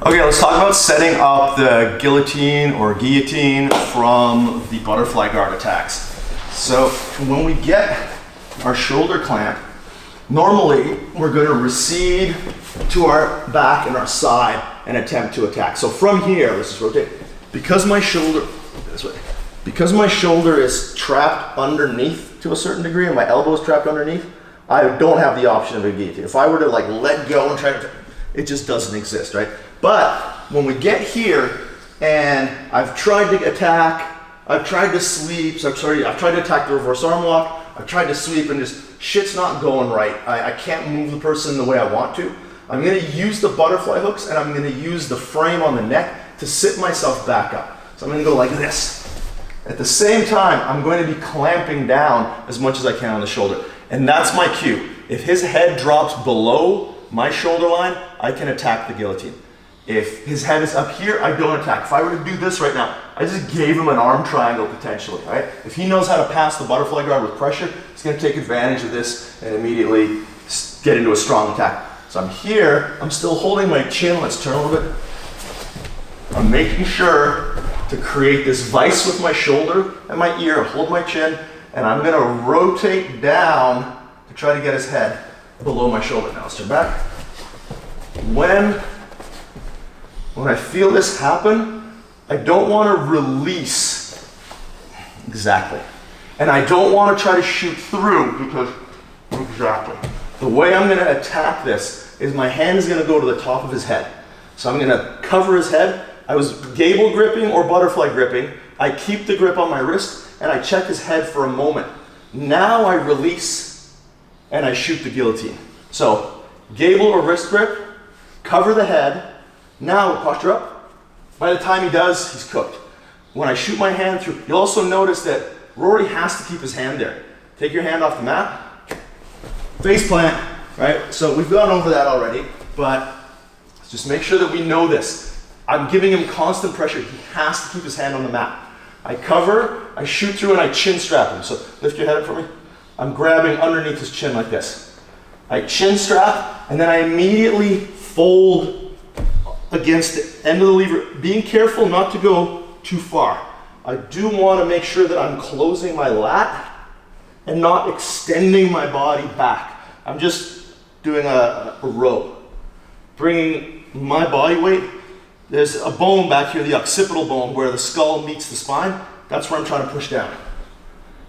Okay, let's talk about setting up the guillotine or guillotine from the butterfly guard attacks. So when we get our shoulder clamp, normally we're going to recede to our back and our side and attempt to attack. So from here, let's just rotate. Because my shoulder, this way, because my shoulder is trapped underneath to a certain degree and my elbow is trapped underneath, I don't have the option of a guillotine. If I were to like let go and try to, it just doesn't exist, right? But when we get here and I've tried to attack, I've tried to sweep, I've tried to attack the reverse arm lock, I've tried to sweep and just shit's not going right. I can't move the person the way I want to. I'm gonna use the butterfly hooks and I'm gonna use the frame on the neck to sit myself back up. So I'm gonna go like this. At the same time, I'm going to be clamping down as much as I can on the shoulder. And that's my cue. If his head drops below my shoulder line, I can attack the guillotine. If his head is up here, I don't attack. If I were to do this right now, I just gave him an arm triangle potentially, right? If he knows how to pass the butterfly guard with pressure, he's gonna take advantage of this and immediately get into a strong attack. So I'm here, I'm still holding my chin. Let's turn a little bit. I'm making sure to create this vice with my shoulder and my ear, hold my chin, and I'm gonna rotate down to try to get his head below my shoulder. Now let's turn back. When I feel this happen, I don't want to release exactly. And I don't want to try to shoot through because exactly. The way I'm going to attack this is my hand is going to go to the top of his head. So I'm going to cover his head. I was gable gripping or butterfly gripping. I keep the grip on my wrist and I check his head for a moment. Now I release and I shoot the guillotine. So gable or wrist grip, cover the head. Now posture up. By the time he does, he's cooked. When I shoot my hand through, you'll also notice that Rory has to keep his hand there. Take your hand off the mat, face plant, right? So we've gone over that already, but let's just make sure that we know this. I'm giving him constant pressure. He has to keep his hand on the mat. I cover, I shoot through, and I chin strap him. So lift your head up for me. I'm grabbing underneath his chin like this. I chin strap, and then I immediately fold against the end of the lever, being careful not to go too far. I do want to make sure that I'm closing my lat and not extending my body back. I'm just doing a row. Bringing my body weight, there's a bone back here, the occipital bone, where the skull meets the spine. That's where I'm trying to push down.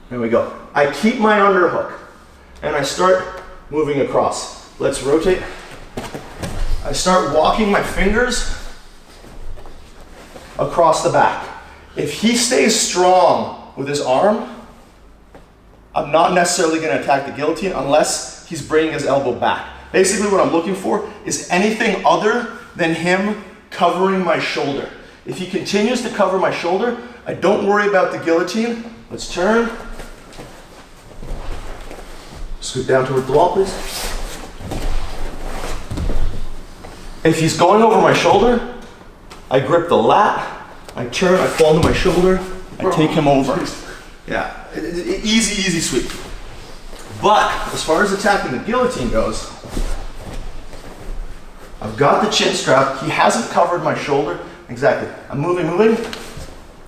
There we go. I keep my underhook and I start moving across. Let's rotate. I start walking my fingers across the back. If he stays strong with his arm, I'm not necessarily going to attack the guillotine unless he's bringing his elbow back. Basically what I'm looking for is anything other than him covering my shoulder. If he continues to cover my shoulder, I don't worry about the guillotine. Let's turn. Scoot down towards the wall, please. If he's going over my shoulder, I grip the lat, I turn, I fall to my shoulder, I take him over. Yeah, easy sweep. But as far as attacking the guillotine goes, I've got the chin strap, he hasn't covered my shoulder. Exactly, I'm moving,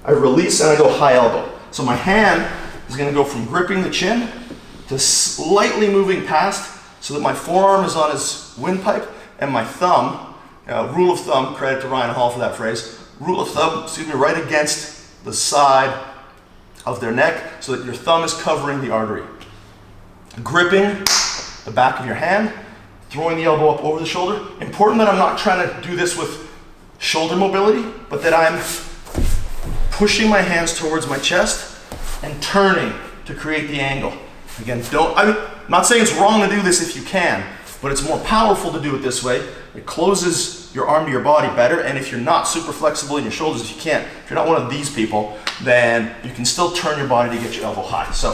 I release and I go high elbow. So my hand is gonna go from gripping the chin to slightly moving past so that my forearm is on his windpipe and my thumb, rule of thumb, credit to Ryan Hall for that phrase, rule of thumb, excuse me, right against the side of their neck so that your thumb is covering the artery. Gripping the back of your hand, throwing the elbow up over the shoulder. Important that I'm not trying to do this with shoulder mobility, but that I'm pushing my hands towards my chest and turning to create the angle. Again, I'm not saying it's wrong to do this if you can, but it's more powerful to do it this way. It closes your arm to your body better, and if you're not super flexible in your shoulders, if you're not one of these people, then you can still turn your body to get your elbow high. So,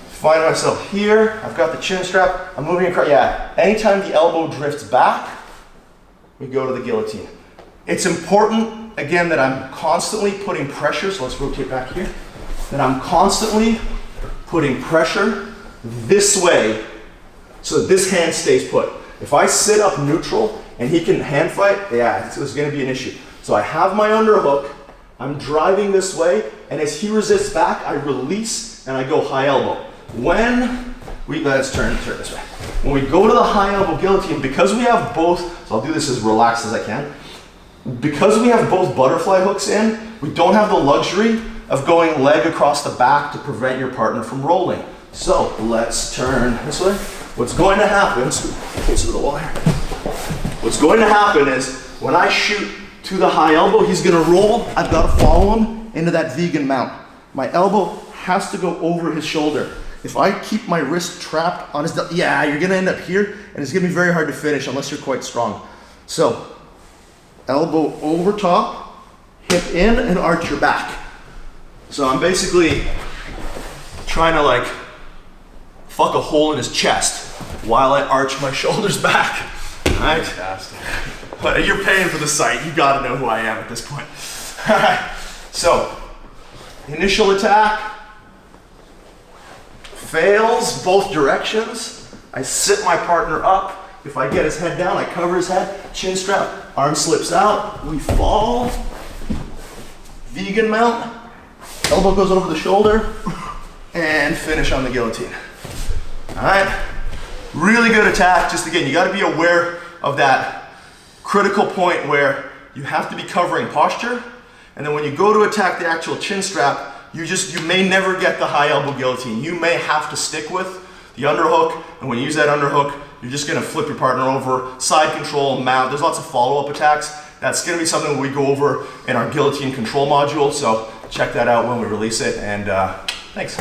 find myself here, I've got the chin strap, I'm moving across, yeah. Anytime the elbow drifts back, we go to the guillotine. It's important, again, that I'm constantly putting pressure, so let's rotate back here, that I'm constantly putting pressure this way so that this hand stays put. If I sit up neutral, and he can hand fight, yeah, it's gonna be an issue. So I have my underhook, I'm driving this way, and as he resists back, I release and I go high elbow. Let's turn this way. When we go to the high elbow guillotine, because we have both, so I'll do this as relaxed as I can. Because we have both butterfly hooks in, we don't have the luxury of going leg across the back to prevent your partner from rolling. So let's turn this way. What's going to happen, closer to the wall here. What's going to happen is when I shoot to the high elbow, he's gonna roll. I've got to follow him into that vegan mount. My elbow has to go over his shoulder. If I keep my wrist trapped on his, yeah, you're gonna end up here, and it's gonna be very hard to finish unless you're quite strong. So, elbow over top, hip in, and arch your back. So I'm basically trying to like fuck a hole in his chest while I arch my shoulders back. All right? Fantastic. But you're paying for the sight. You gotta know who I am at this point. All right. So, initial attack. Fails both directions. I sit my partner up. If I get his head down, I cover his head, chin strap, arm slips out, we fall. Vegan mount, elbow goes over the shoulder, and finish on the guillotine. All right, really good attack. Just again, you gotta be aware of that critical point where you have to be covering posture, and then when you go to attack the actual chin strap, you may never get the high elbow guillotine. You may have to stick with the underhook, and when you use that underhook, you're just gonna flip your partner over, side control, mount. There's lots of follow-up attacks. That's gonna be something we go over in our guillotine control module, so check that out when we release it, and thanks.